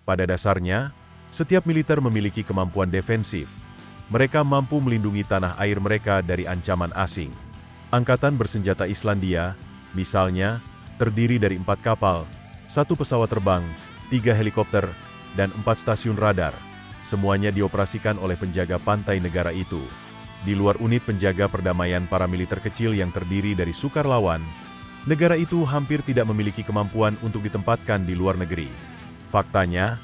Pada dasarnya, setiap militer memiliki kemampuan defensif. Mereka mampu melindungi tanah air mereka dari ancaman asing. Angkatan bersenjata Islandia, misalnya, terdiri dari 4 kapal, 1 pesawat terbang, 3 helikopter, dan 4 stasiun radar. Semuanya dioperasikan oleh penjaga pantai negara itu. Di luar unit penjaga perdamaian paramiliter kecil yang terdiri dari sukarelawan, negara itu hampir tidak memiliki kemampuan untuk ditempatkan di luar negeri. Faktanya,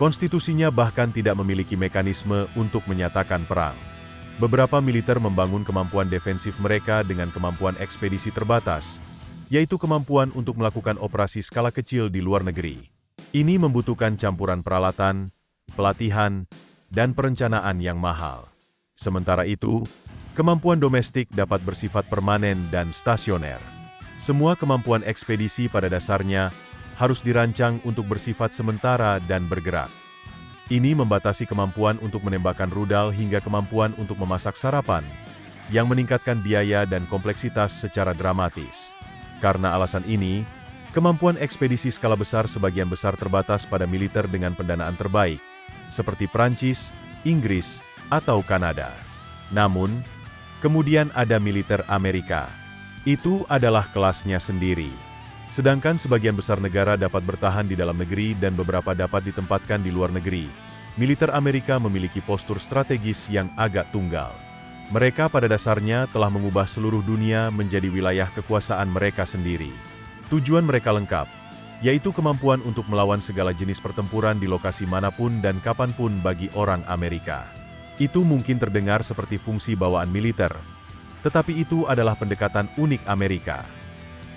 konstitusinya bahkan tidak memiliki mekanisme untuk menyatakan perang. Beberapa militer membangun kemampuan defensif mereka dengan kemampuan ekspedisi terbatas, yaitu kemampuan untuk melakukan operasi skala kecil di luar negeri. Ini membutuhkan campuran peralatan, pelatihan, dan perencanaan yang mahal. Sementara itu, kemampuan domestik dapat bersifat permanen dan stasioner. Semua kemampuan ekspedisi pada dasarnya harus dirancang untuk bersifat sementara dan bergerak. Ini membatasi kemampuan untuk menembakkan rudal hingga kemampuan untuk memasak sarapan, yang meningkatkan biaya dan kompleksitas secara dramatis. Karena alasan ini, kemampuan ekspedisi skala besar sebagian besar terbatas pada militer dengan pendanaan terbaik, seperti Prancis, Inggris, atau Kanada. Namun, kemudian ada militer Amerika. Itu adalah kelasnya sendiri. Sedangkan sebagian besar negara dapat bertahan di dalam negeri dan beberapa dapat ditempatkan di luar negeri, militer Amerika memiliki postur strategis yang agak tunggal. Mereka pada dasarnya telah mengubah seluruh dunia menjadi wilayah kekuasaan mereka sendiri. Tujuan mereka lengkap, yaitu kemampuan untuk melawan segala jenis pertempuran di lokasi manapun dan kapanpun bagi orang Amerika. Itu mungkin terdengar seperti fungsi bawaan militer, tetapi itu adalah pendekatan unik Amerika.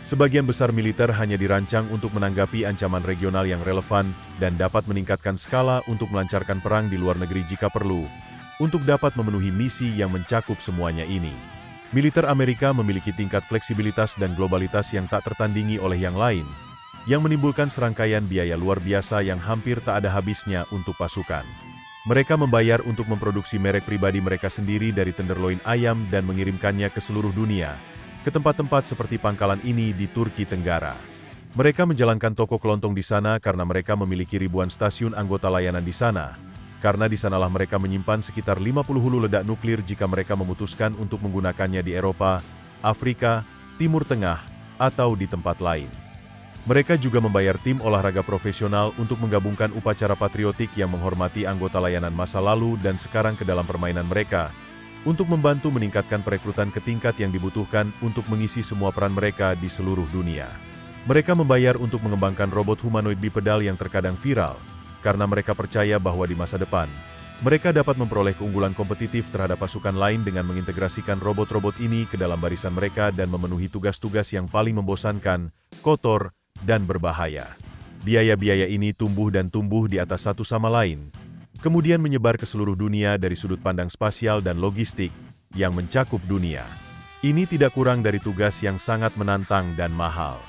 Sebagian besar militer hanya dirancang untuk menanggapi ancaman regional yang relevan dan dapat meningkatkan skala untuk melancarkan perang di luar negeri jika perlu, untuk dapat memenuhi misi yang mencakup semuanya ini. Militer Amerika memiliki tingkat fleksibilitas dan globalitas yang tak tertandingi oleh yang lain, yang menimbulkan serangkaian biaya luar biasa yang hampir tak ada habisnya untuk pasukan. Mereka membayar untuk memproduksi merek pribadi mereka sendiri dari tenderloin ayam dan mengirimkannya ke seluruh dunia, ke tempat-tempat seperti pangkalan ini di Turki Tenggara. Mereka menjalankan toko kelontong di sana karena mereka memiliki ribuan stasiun anggota layanan di sana, karena di sanalah mereka menyimpan sekitar 50 hulu ledak nuklir jika mereka memutuskan untuk menggunakannya di Eropa, Afrika, Timur Tengah, atau di tempat lain. Mereka juga membayar tim olahraga profesional untuk menggabungkan upacara patriotik yang menghormati anggota layanan masa lalu dan sekarang ke dalam permainan mereka, untuk membantu meningkatkan perekrutan ke tingkat yang dibutuhkan untuk mengisi semua peran mereka di seluruh dunia. Mereka membayar untuk mengembangkan robot humanoid bipedal yang terkadang viral, karena mereka percaya bahwa di masa depan, mereka dapat memperoleh keunggulan kompetitif terhadap pasukan lain dengan mengintegrasikan robot-robot ini ke dalam barisan mereka dan memenuhi tugas-tugas yang paling membosankan, kotor, dan berbahaya. Biaya-biaya ini tumbuh dan tumbuh di atas satu sama lain, kemudian menyebar ke seluruh dunia dari sudut pandang spasial dan logistik yang mencakup dunia. Ini tidak kurang dari tugas yang sangat menantang dan mahal.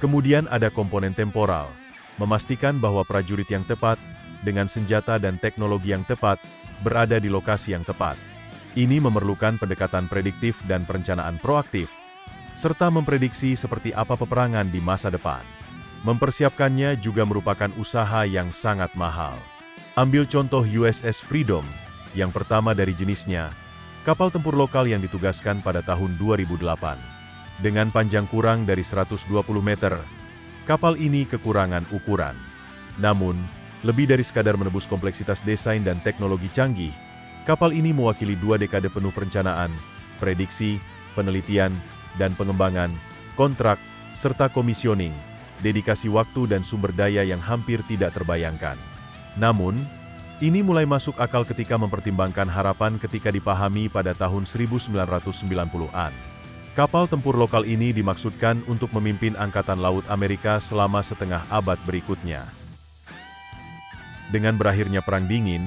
Kemudian ada komponen temporal, memastikan bahwa prajurit yang tepat, dengan senjata dan teknologi yang tepat, berada di lokasi yang tepat. Ini memerlukan pendekatan prediktif dan perencanaan proaktif, serta memprediksi seperti apa peperangan di masa depan. Mempersiapkannya juga merupakan usaha yang sangat mahal. Ambil contoh USS Freedom, yang pertama dari jenisnya, kapal tempur lokal yang ditugaskan pada tahun 2008. Dengan panjang kurang dari 120 meter, kapal ini kekurangan ukuran. Namun, lebih dari sekadar menebus kompleksitas desain dan teknologi canggih, kapal ini mewakili 2 dekade penuh perencanaan, prediksi, penelitian, dan pengembangan, kontrak, serta komisioning, dedikasi waktu dan sumber daya yang hampir tidak terbayangkan. Namun, ini mulai masuk akal ketika mempertimbangkan harapan ketika dipahami pada tahun 1990-an. Kapal tempur lokal ini dimaksudkan untuk memimpin Angkatan Laut Amerika selama setengah abad berikutnya. Dengan berakhirnya Perang Dingin,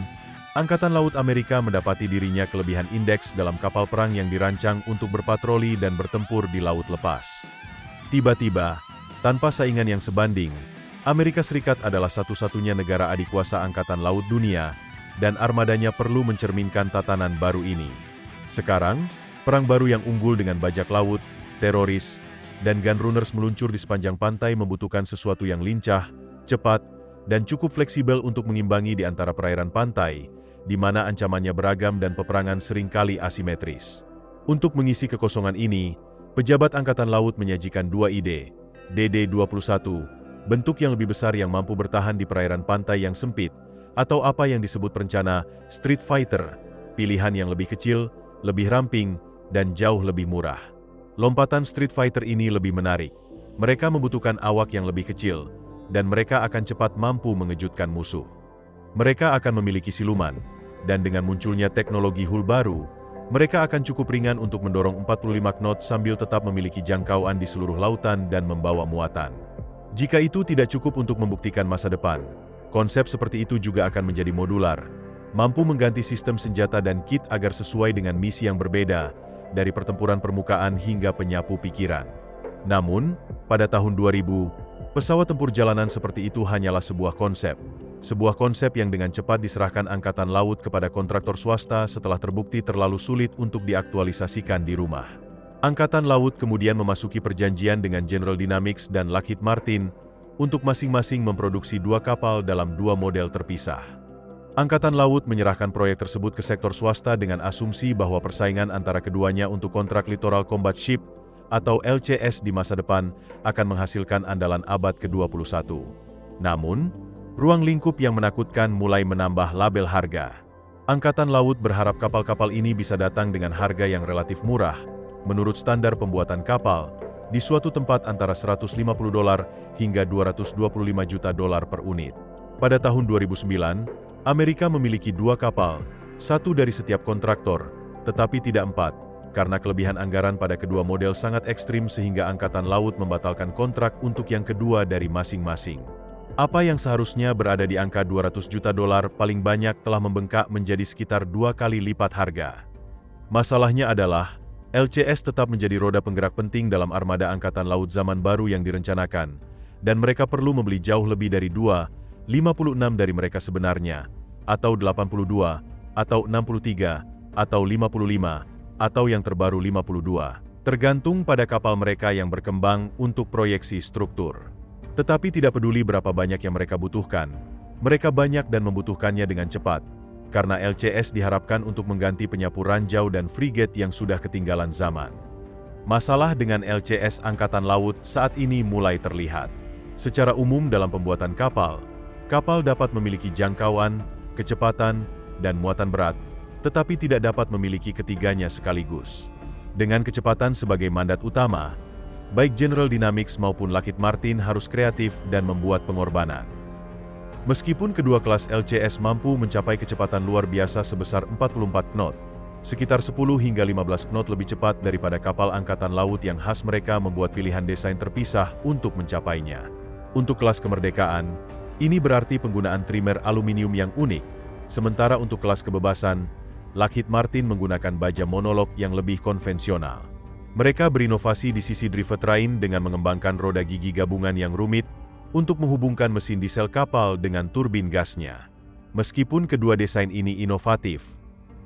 Angkatan Laut Amerika mendapati dirinya kelebihan indeks dalam kapal perang yang dirancang untuk berpatroli dan bertempur di laut lepas. Tiba-tiba, tanpa saingan yang sebanding, Amerika Serikat adalah satu-satunya negara adikuasa Angkatan Laut Dunia, dan armadanya perlu mencerminkan tatanan baru ini. Sekarang, perang baru yang unggul dengan bajak laut, teroris, dan gunrunners meluncur di sepanjang pantai membutuhkan sesuatu yang lincah, cepat, dan cukup fleksibel untuk mengimbangi di antara perairan pantai, di mana ancamannya beragam dan peperangan seringkali asimetris. Untuk mengisi kekosongan ini, pejabat Angkatan Laut menyajikan dua ide, DD-21, bentuk yang lebih besar yang mampu bertahan di perairan pantai yang sempit, atau apa yang disebut perencana Street Fighter, pilihan yang lebih kecil, lebih ramping, dan jauh lebih murah. Lompatan Street Fighter ini lebih menarik. Mereka membutuhkan awak yang lebih kecil, dan mereka akan cepat mampu mengejutkan musuh. Mereka akan memiliki siluman, dan dengan munculnya teknologi hull baru, mereka akan cukup ringan untuk mendorong 45 knot sambil tetap memiliki jangkauan di seluruh lautan dan membawa muatan. Jika itu tidak cukup untuk membuktikan masa depan, konsep seperti itu juga akan menjadi modular, mampu mengganti sistem senjata dan kit agar sesuai dengan misi yang berbeda, dari pertempuran permukaan hingga penyapu pikiran. Namun, pada tahun 2000, pesawat tempur jalanan seperti itu hanyalah sebuah konsep yang dengan cepat diserahkan Angkatan Laut kepada kontraktor swasta setelah terbukti terlalu sulit untuk diaktualisasikan di rumah. Angkatan Laut kemudian memasuki perjanjian dengan General Dynamics dan Lockheed Martin untuk masing-masing memproduksi dua kapal dalam dua model terpisah. Angkatan Laut menyerahkan proyek tersebut ke sektor swasta dengan asumsi bahwa persaingan antara keduanya untuk kontrak Littoral Combat Ship atau LCS di masa depan akan menghasilkan andalan abad ke-21. Namun, ruang lingkup yang menakutkan mulai menambah label harga. Angkatan Laut berharap kapal-kapal ini bisa datang dengan harga yang relatif murah, menurut standar pembuatan kapal, di suatu tempat antara $150 hingga $225 juta per unit. Pada tahun 2009, Amerika memiliki dua kapal, satu dari setiap kontraktor, tetapi tidak empat, karena kelebihan anggaran pada kedua model sangat ekstrim sehingga Angkatan Laut membatalkan kontrak untuk yang kedua dari masing-masing. Apa yang seharusnya berada di angka $200 juta paling banyak telah membengkak menjadi sekitar 2 kali lipat harga. Masalahnya adalah, LCS tetap menjadi roda penggerak penting dalam armada Angkatan Laut zaman baru yang direncanakan, dan mereka perlu membeli jauh lebih dari 56 dari mereka sebenarnya, atau 82, atau 63, atau 55, atau yang terbaru 52, tergantung pada kapal mereka yang berkembang untuk proyeksi struktur. Tetapi tidak peduli berapa banyak yang mereka butuhkan, mereka banyak dan membutuhkannya dengan cepat, karena LCS diharapkan untuk mengganti penyapu ranjau dan frigate yang sudah ketinggalan zaman. Masalah dengan LCS Angkatan Laut saat ini mulai terlihat. Secara umum dalam pembuatan kapal, kapal dapat memiliki jangkauan, kecepatan, dan muatan berat, tetapi tidak dapat memiliki ketiganya sekaligus. Dengan kecepatan sebagai mandat utama, baik General Dynamics maupun Lockheed Martin harus kreatif dan membuat pengorbanan. Meskipun kedua kelas LCS mampu mencapai kecepatan luar biasa sebesar 44 knot, sekitar 10 hingga 15 knot lebih cepat daripada kapal Angkatan Laut yang khas, mereka membuat pilihan desain terpisah untuk mencapainya. Untuk kelas kemerdekaan, ini berarti penggunaan trimmer aluminium yang unik, sementara untuk kelas kebebasan, Lockheed Martin menggunakan baja monolog yang lebih konvensional. Mereka berinovasi di sisi drivetrain dengan mengembangkan roda gigi gabungan yang rumit untuk menghubungkan mesin diesel kapal dengan turbin gasnya. Meskipun kedua desain ini inovatif,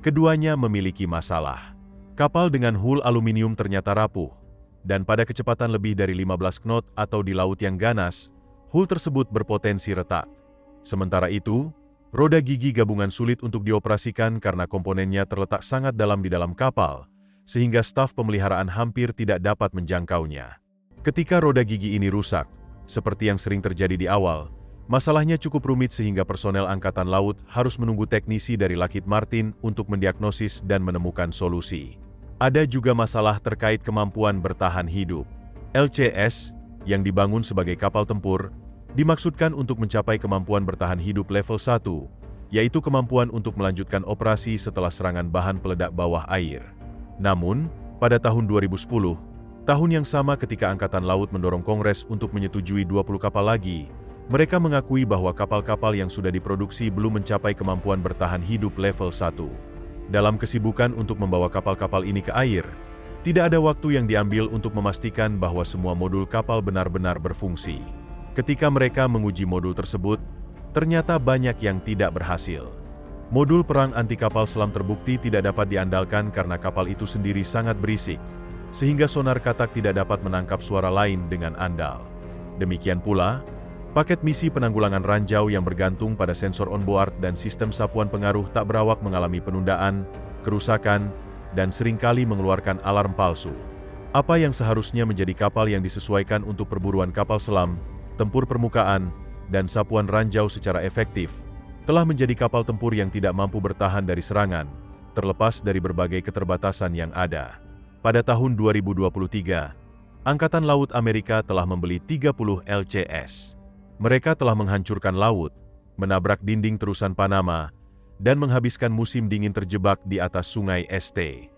keduanya memiliki masalah. Kapal dengan hull aluminium ternyata rapuh, dan pada kecepatan lebih dari 15 knot atau di laut yang ganas, hull tersebut berpotensi retak. Sementara itu, roda gigi gabungan sulit untuk dioperasikan karena komponennya terletak sangat dalam di dalam kapal, sehingga staf pemeliharaan hampir tidak dapat menjangkaunya. Ketika roda gigi ini rusak, seperti yang sering terjadi di awal, masalahnya cukup rumit sehingga personel Angkatan Laut harus menunggu teknisi dari Lockheed Martin untuk mendiagnosis dan menemukan solusi. Ada juga masalah terkait kemampuan bertahan hidup. LCS, yang dibangun sebagai kapal tempur, dimaksudkan untuk mencapai kemampuan bertahan hidup level 1, yaitu kemampuan untuk melanjutkan operasi setelah serangan bahan peledak bawah air. Namun, pada tahun 2010, tahun yang sama ketika Angkatan Laut mendorong Kongres untuk menyetujui 20 kapal lagi, mereka mengakui bahwa kapal-kapal yang sudah diproduksi belum mencapai kemampuan bertahan hidup level 1. Dalam kesibukan untuk membawa kapal-kapal ini ke air, tidak ada waktu yang diambil untuk memastikan bahwa semua modul kapal benar-benar berfungsi. Ketika mereka menguji modul tersebut, ternyata banyak yang tidak berhasil. Modul perang anti kapal selam terbukti tidak dapat diandalkan karena kapal itu sendiri sangat berisik, sehingga sonar katak tidak dapat menangkap suara lain dengan andal. Demikian pula, Paket misi penanggulangan ranjau yang bergantung pada sensor onboard dan sistem sapuan pengaruh tak berawak mengalami penundaan, kerusakan, dan seringkali mengeluarkan alarm palsu. Apa yang seharusnya menjadi kapal yang disesuaikan untuk perburuan kapal selam, tempur permukaan, dan sapuan ranjau secara efektif, telah menjadi kapal tempur yang tidak mampu bertahan dari serangan, terlepas dari berbagai keterbatasan yang ada. Pada tahun 2023, Angkatan Laut Amerika telah membeli 30 LCS. Mereka telah menghancurkan laut, menabrak dinding terusan Panama, dan menghabiskan musim dingin terjebak di atas sungai St.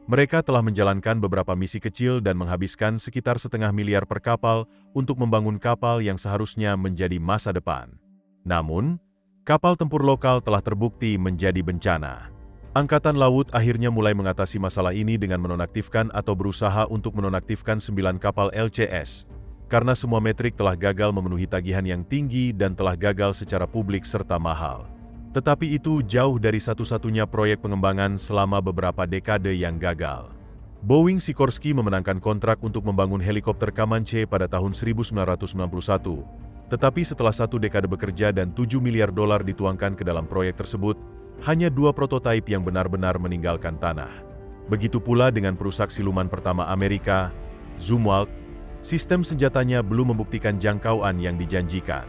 Mereka telah menjalankan beberapa misi kecil dan menghabiskan sekitar $500 miliar per kapal untuk membangun kapal yang seharusnya menjadi masa depan. Namun, kapal tempur lokal telah terbukti menjadi bencana. Angkatan Laut akhirnya mulai mengatasi masalah ini dengan menonaktifkan atau berusaha untuk menonaktifkan 9 kapal LCS, karena semua metrik telah gagal memenuhi tagihan yang tinggi dan telah gagal secara publik serta mahal. Tetapi itu jauh dari satu-satunya proyek pengembangan selama beberapa dekade yang gagal. Boeing Sikorsky memenangkan kontrak untuk membangun helikopter Comanche pada tahun 1991, tetapi setelah 1 dekade bekerja dan $7 miliar dituangkan ke dalam proyek tersebut, hanya 2 prototipe yang benar-benar meninggalkan tanah. Begitu pula dengan perusak siluman pertama Amerika, Zumwalt. Sistem senjatanya belum membuktikan jangkauan yang dijanjikan.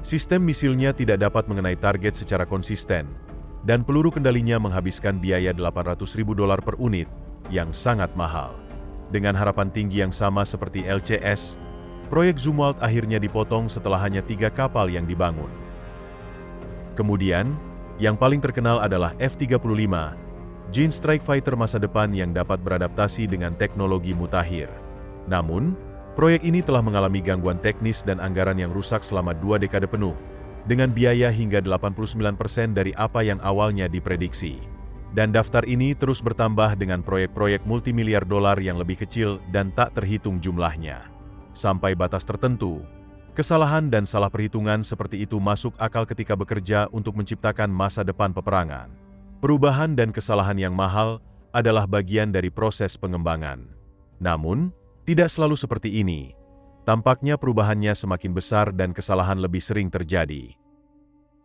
Sistem misilnya tidak dapat mengenai target secara konsisten, dan peluru kendalinya menghabiskan biaya $800.000 per unit, yang sangat mahal. Dengan harapan tinggi yang sama seperti LCS, proyek Zumwalt akhirnya dipotong setelah hanya 3 kapal yang dibangun. Kemudian, yang paling terkenal adalah F-35, Joint Strike Fighter masa depan yang dapat beradaptasi dengan teknologi mutakhir. Namun, proyek ini telah mengalami gangguan teknis dan anggaran yang rusak selama 2 dekade penuh, dengan biaya hingga 89% dari apa yang awalnya diprediksi. Dan daftar ini terus bertambah dengan proyek-proyek multimiliar dolar yang lebih kecil dan tak terhitung jumlahnya. Sampai batas tertentu, kesalahan dan salah perhitungan seperti itu masuk akal ketika bekerja untuk menciptakan masa depan peperangan. Perubahan dan kesalahan yang mahal adalah bagian dari proses pengembangan. Namun, tidak selalu seperti ini. Tampaknya perubahannya semakin besar dan kesalahan lebih sering terjadi.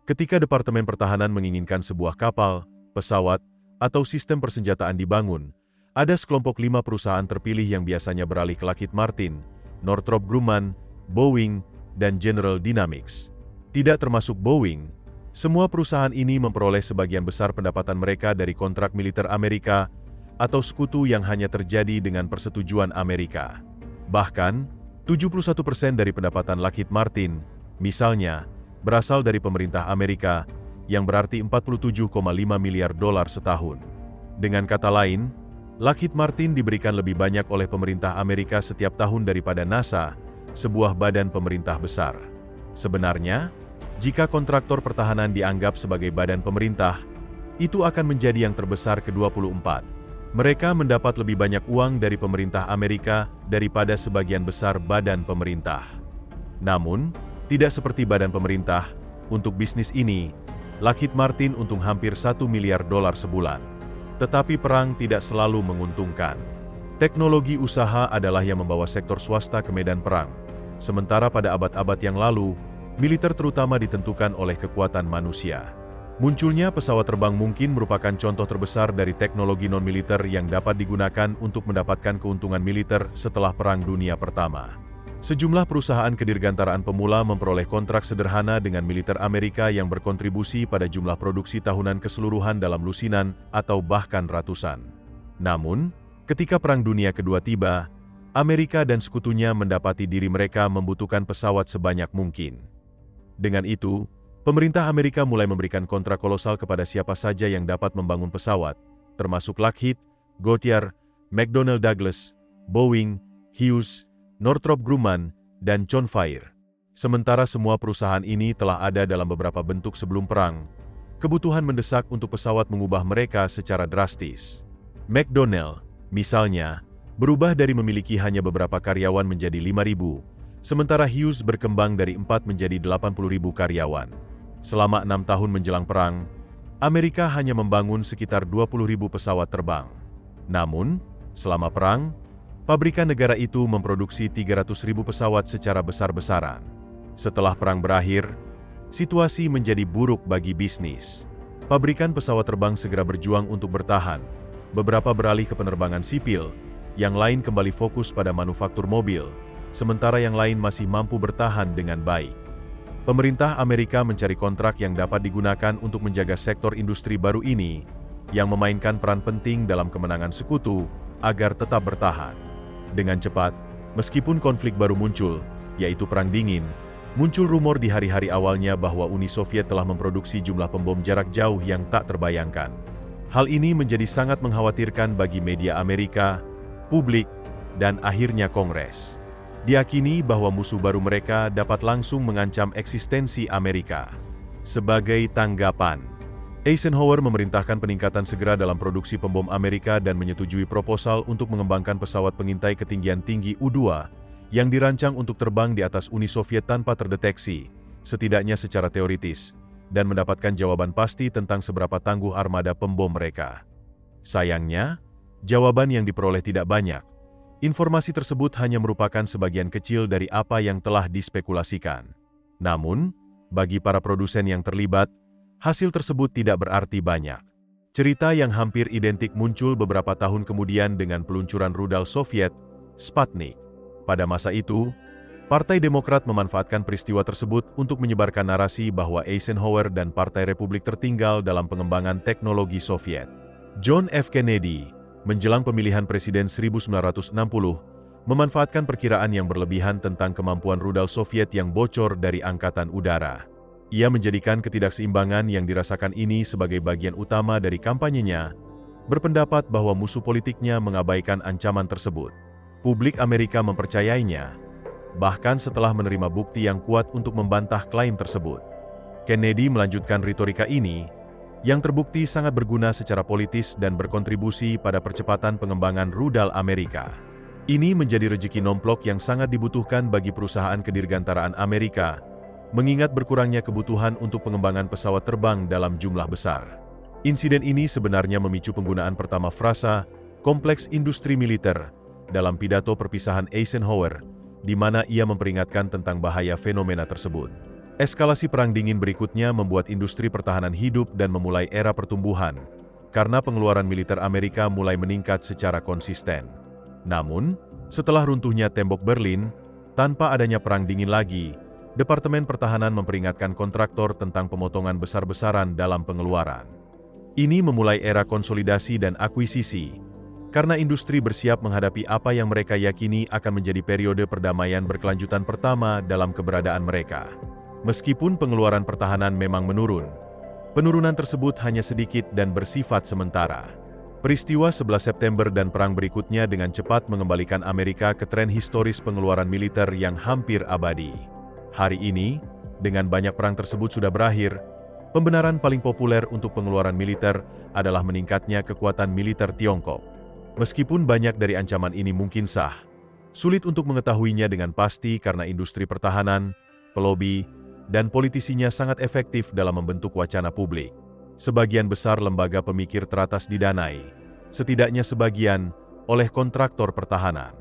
Ketika Departemen Pertahanan menginginkan sebuah kapal, pesawat, atau sistem persenjataan dibangun, ada sekelompok 5 perusahaan terpilih yang biasanya beralih ke Lockheed Martin, Northrop Grumman, Boeing, dan General Dynamics. Tidak termasuk Boeing, semua perusahaan ini memperoleh sebagian besar pendapatan mereka dari kontrak militer Amerika atau sekutu yang hanya terjadi dengan persetujuan Amerika. Bahkan, 71% dari pendapatan Lockheed Martin, misalnya, berasal dari pemerintah Amerika, yang berarti $47,5 miliar setahun. Dengan kata lain, Lockheed Martin diberikan lebih banyak oleh pemerintah Amerika setiap tahun daripada NASA, sebuah badan pemerintah besar. Sebenarnya, jika kontraktor pertahanan dianggap sebagai badan pemerintah, itu akan menjadi yang terbesar ke-24. Mereka mendapat lebih banyak uang dari pemerintah Amerika daripada sebagian besar badan pemerintah. Namun, tidak seperti badan pemerintah, untuk bisnis ini, Lockheed Martin untung hampir $1 miliar sebulan. Tetapi perang tidak selalu menguntungkan. Teknologi usaha adalah yang membawa sektor swasta ke medan perang. Sementara pada abad-abad yang lalu, militer terutama ditentukan oleh kekuatan manusia. Munculnya pesawat terbang mungkin merupakan contoh terbesar dari teknologi non-militer yang dapat digunakan untuk mendapatkan keuntungan militer setelah Perang Dunia Pertama. Sejumlah perusahaan kedirgantaraan pemula memperoleh kontrak sederhana dengan militer Amerika yang berkontribusi pada jumlah produksi tahunan keseluruhan dalam lusinan atau bahkan ratusan. Namun, ketika Perang Dunia Kedua tiba, Amerika dan sekutunya mendapati diri mereka membutuhkan pesawat sebanyak mungkin. Dengan itu, pemerintah Amerika mulai memberikan kontrak kolosal kepada siapa saja yang dapat membangun pesawat, termasuk Lockheed, Goddard, McDonnell Douglas, Boeing, Hughes, Northrop Grumman, dan John Fair. Sementara semua perusahaan ini telah ada dalam beberapa bentuk sebelum perang, kebutuhan mendesak untuk pesawat mengubah mereka secara drastis. McDonnell, misalnya, berubah dari memiliki hanya beberapa karyawan menjadi 5.000, sementara Hughes berkembang dari 4 menjadi 80.000 karyawan. Selama 6 tahun menjelang perang, Amerika hanya membangun sekitar 20.000 pesawat terbang. Namun, selama perang, pabrikan negara itu memproduksi 300.000 pesawat secara besar-besaran. Setelah perang berakhir, situasi menjadi buruk bagi bisnis. Pabrikan pesawat terbang segera berjuang untuk bertahan. Beberapa beralih ke penerbangan sipil, yang lain kembali fokus pada manufaktur mobil, sementara yang lain masih mampu bertahan dengan baik. Pemerintah Amerika mencari kontrak yang dapat digunakan untuk menjaga sektor industri baru ini, yang memainkan peran penting dalam kemenangan sekutu agar tetap bertahan. Dengan cepat, meskipun konflik baru muncul, yaitu Perang Dingin, muncul rumor di hari-hari awalnya bahwa Uni Soviet telah memproduksi jumlah pembom jarak jauh yang tak terbayangkan. Hal ini menjadi sangat mengkhawatirkan bagi media Amerika, publik, dan akhirnya Kongres. Diyakini bahwa musuh baru mereka dapat langsung mengancam eksistensi Amerika. Sebagai tanggapan, Eisenhower memerintahkan peningkatan segera dalam produksi pembom Amerika dan menyetujui proposal untuk mengembangkan pesawat pengintai ketinggian tinggi U-2 yang dirancang untuk terbang di atas Uni Soviet tanpa terdeteksi, setidaknya secara teoritis, dan mendapatkan jawaban pasti tentang seberapa tangguh armada pembom mereka. Sayangnya, jawaban yang diperoleh tidak banyak. Informasi tersebut hanya merupakan sebagian kecil dari apa yang telah dispekulasikan. Namun, bagi para produsen yang terlibat, hasil tersebut tidak berarti banyak. Cerita yang hampir identik muncul beberapa tahun kemudian dengan peluncuran rudal Soviet, Sputnik. Pada masa itu, Partai Demokrat memanfaatkan peristiwa tersebut untuk menyebarkan narasi bahwa Eisenhower dan Partai Republik tertinggal dalam pengembangan teknologi Soviet. John F. Kennedy, menjelang pemilihan presiden 1960, memanfaatkan perkiraan yang berlebihan tentang kemampuan rudal Soviet yang bocor dari Angkatan Udara. Ia menjadikan ketidakseimbangan yang dirasakan ini sebagai bagian utama dari kampanyenya, berpendapat bahwa musuh politiknya mengabaikan ancaman tersebut. Publik Amerika mempercayainya, bahkan setelah menerima bukti yang kuat untuk membantah klaim tersebut. Kennedy melanjutkan retorika ini, yang terbukti sangat berguna secara politis dan berkontribusi pada percepatan pengembangan rudal Amerika. Ini menjadi rejeki nomplok yang sangat dibutuhkan bagi perusahaan kedirgantaraan Amerika, mengingat berkurangnya kebutuhan untuk pengembangan pesawat terbang dalam jumlah besar. Insiden ini sebenarnya memicu penggunaan pertama frasa kompleks industri militer dalam pidato perpisahan Eisenhower, di mana ia memperingatkan tentang bahaya fenomena tersebut. Eskalasi Perang Dingin berikutnya membuat industri pertahanan hidup dan memulai era pertumbuhan, karena pengeluaran militer Amerika mulai meningkat secara konsisten. Namun, setelah runtuhnya tembok Berlin, tanpa adanya Perang Dingin lagi, Departemen Pertahanan memperingatkan kontraktor tentang pemotongan besar-besaran dalam pengeluaran. Ini memulai era konsolidasi dan akuisisi, karena industri bersiap menghadapi apa yang mereka yakini akan menjadi periode perdamaian berkelanjutan pertama dalam keberadaan mereka. Meskipun pengeluaran pertahanan memang menurun, penurunan tersebut hanya sedikit dan bersifat sementara. Peristiwa 11 September dan perang berikutnya dengan cepat mengembalikan Amerika ke tren historis pengeluaran militer yang hampir abadi. Hari ini, dengan banyak perang tersebut sudah berakhir, pembenaran paling populer untuk pengeluaran militer adalah meningkatnya kekuatan militer Tiongkok. Meskipun banyak dari ancaman ini mungkin sah, sulit untuk mengetahuinya dengan pasti karena industri pertahanan, pelobi, dan politisinya sangat efektif dalam membentuk wacana publik. Sebagian besar lembaga pemikir teratas didanai, setidaknya sebagian, oleh kontraktor pertahanan.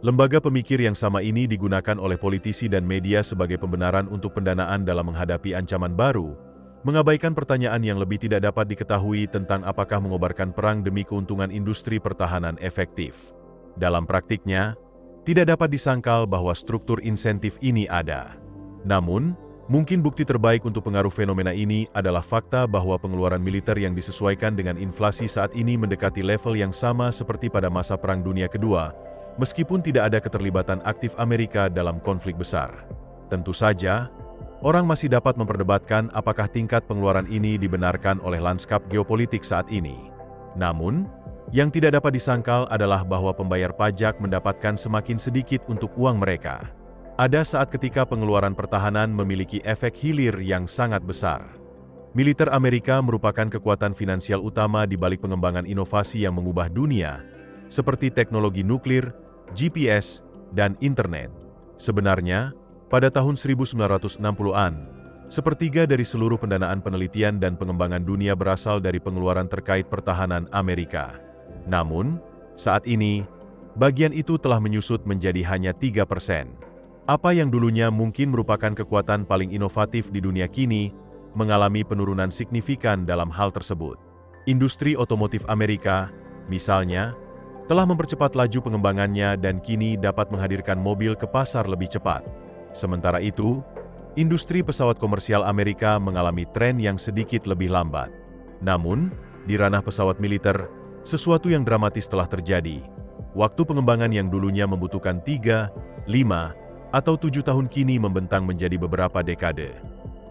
Lembaga pemikir yang sama ini digunakan oleh politisi dan media sebagai pembenaran untuk pendanaan dalam menghadapi ancaman baru, mengabaikan pertanyaan yang lebih tidak dapat diketahui tentang apakah mengobarkan perang demi keuntungan industri pertahanan efektif. Dalam praktiknya, tidak dapat disangkal bahwa struktur insentif ini ada. Namun, mungkin bukti terbaik untuk pengaruh fenomena ini adalah fakta bahwa pengeluaran militer yang disesuaikan dengan inflasi saat ini mendekati level yang sama seperti pada masa Perang Dunia Kedua, meskipun tidak ada keterlibatan aktif Amerika dalam konflik besar. Tentu saja, orang masih dapat memperdebatkan apakah tingkat pengeluaran ini dibenarkan oleh lanskap geopolitik saat ini. Namun, yang tidak dapat disangkal adalah bahwa pembayar pajak mendapatkan semakin sedikit untuk uang mereka. Ada saat ketika pengeluaran pertahanan memiliki efek hilir yang sangat besar. Militer Amerika merupakan kekuatan finansial utama di balik pengembangan inovasi yang mengubah dunia, seperti teknologi nuklir, GPS, dan internet. Sebenarnya, pada tahun 1960-an, sepertiga dari seluruh pendanaan penelitian dan pengembangan dunia berasal dari pengeluaran terkait pertahanan Amerika. Namun, saat ini, bagian itu telah menyusut menjadi hanya 3%. Apa yang dulunya mungkin merupakan kekuatan paling inovatif di dunia kini, mengalami penurunan signifikan dalam hal tersebut. Industri otomotif Amerika, misalnya, telah mempercepat laju pengembangannya dan kini dapat menghadirkan mobil ke pasar lebih cepat. Sementara itu, industri pesawat komersial Amerika mengalami tren yang sedikit lebih lambat. Namun, di ranah pesawat militer, sesuatu yang dramatis telah terjadi. Waktu pengembangan yang dulunya membutuhkan 3, 5, atau 7 tahun kini membentang menjadi beberapa dekade.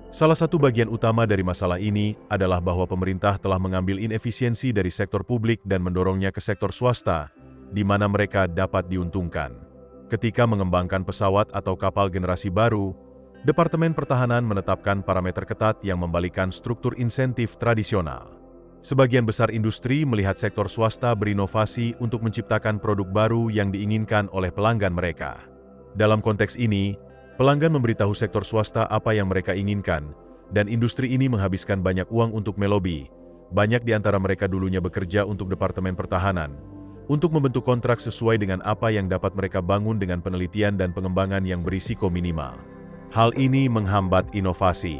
Salah satu bagian utama dari masalah ini adalah bahwa pemerintah telah mengambil inefisiensi dari sektor publik dan mendorongnya ke sektor swasta, di mana mereka dapat diuntungkan. Ketika mengembangkan pesawat atau kapal generasi baru, Departemen Pertahanan menetapkan parameter ketat yang membalikkan struktur insentif tradisional. Sebagian besar industri melihat sektor swasta berinovasi untuk menciptakan produk baru yang diinginkan oleh pelanggan mereka. Dalam konteks ini, pelanggan memberitahu sektor swasta apa yang mereka inginkan, dan industri ini menghabiskan banyak uang untuk melobi. Banyak di antara mereka dulunya bekerja untuk Departemen Pertahanan, untuk membentuk kontrak sesuai dengan apa yang dapat mereka bangun dengan penelitian dan pengembangan yang berisiko minimal. Hal ini menghambat inovasi.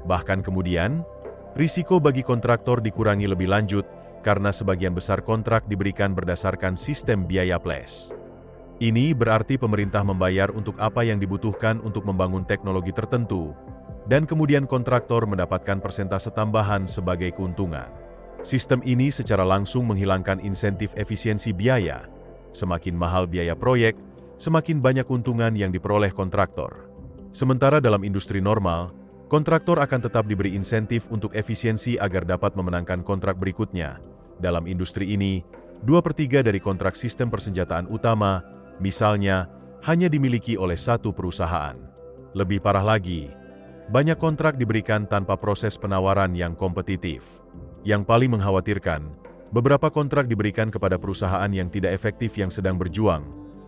Bahkan kemudian, risiko bagi kontraktor dikurangi lebih lanjut, karena sebagian besar kontrak diberikan berdasarkan sistem biaya plus. Ini berarti pemerintah membayar untuk apa yang dibutuhkan untuk membangun teknologi tertentu, dan kemudian kontraktor mendapatkan persentase tambahan sebagai keuntungan. Sistem ini secara langsung menghilangkan insentif efisiensi biaya. Semakin mahal biaya proyek, semakin banyak keuntungan yang diperoleh kontraktor. Sementara dalam industri normal, kontraktor akan tetap diberi insentif untuk efisiensi agar dapat memenangkan kontrak berikutnya. Dalam industri ini, 2/3 dari kontrak sistem persenjataan utama, misalnya, hanya dimiliki oleh satu perusahaan. Lebih parah lagi, banyak kontrak diberikan tanpa proses penawaran yang kompetitif. Yang paling mengkhawatirkan, beberapa kontrak diberikan kepada perusahaan yang tidak efektif yang sedang berjuang,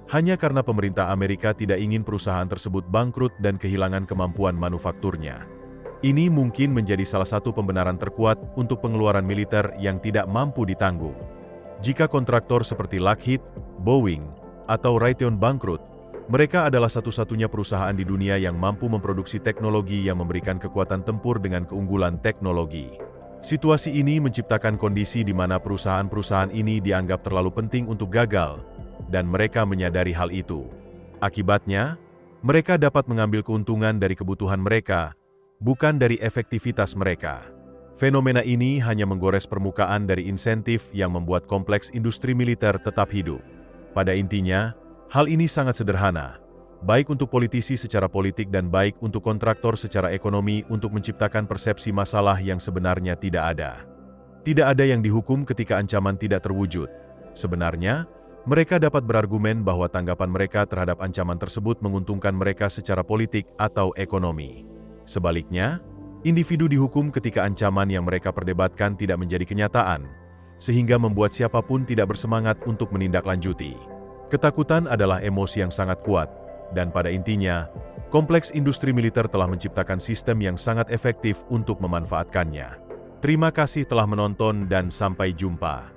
hanya karena pemerintah Amerika tidak ingin perusahaan tersebut bangkrut dan kehilangan kemampuan manufakturnya. Ini mungkin menjadi salah satu pembenaran terkuat untuk pengeluaran militer yang tidak mampu ditanggung. Jika kontraktor seperti Lockheed, Boeing, atau Raytheon bangkrut, mereka adalah satu-satunya perusahaan di dunia yang mampu memproduksi teknologi yang memberikan kekuatan tempur dengan keunggulan teknologi. Situasi ini menciptakan kondisi di mana perusahaan-perusahaan ini dianggap terlalu penting untuk gagal, dan mereka menyadari hal itu. Akibatnya, mereka dapat mengambil keuntungan dari kebutuhan mereka, bukan dari efektivitas mereka. Fenomena ini hanya menggores permukaan dari insentif yang membuat kompleks industri militer tetap hidup. Pada intinya, hal ini sangat sederhana, baik untuk politisi secara politik dan baik untuk kontraktor secara ekonomi untuk menciptakan persepsi masalah yang sebenarnya tidak ada. Tidak ada yang dihukum ketika ancaman tidak terwujud. Sebenarnya, mereka dapat berargumen bahwa tanggapan mereka terhadap ancaman tersebut menguntungkan mereka secara politik atau ekonomi. Sebaliknya, individu dihukum ketika ancaman yang mereka perdebatkan tidak menjadi kenyataan, sehingga membuat siapapun tidak bersemangat untuk menindaklanjuti. Ketakutan adalah emosi yang sangat kuat, dan pada intinya, kompleks industri militer telah menciptakan sistem yang sangat efektif untuk memanfaatkannya. Terima kasih telah menonton dan sampai jumpa.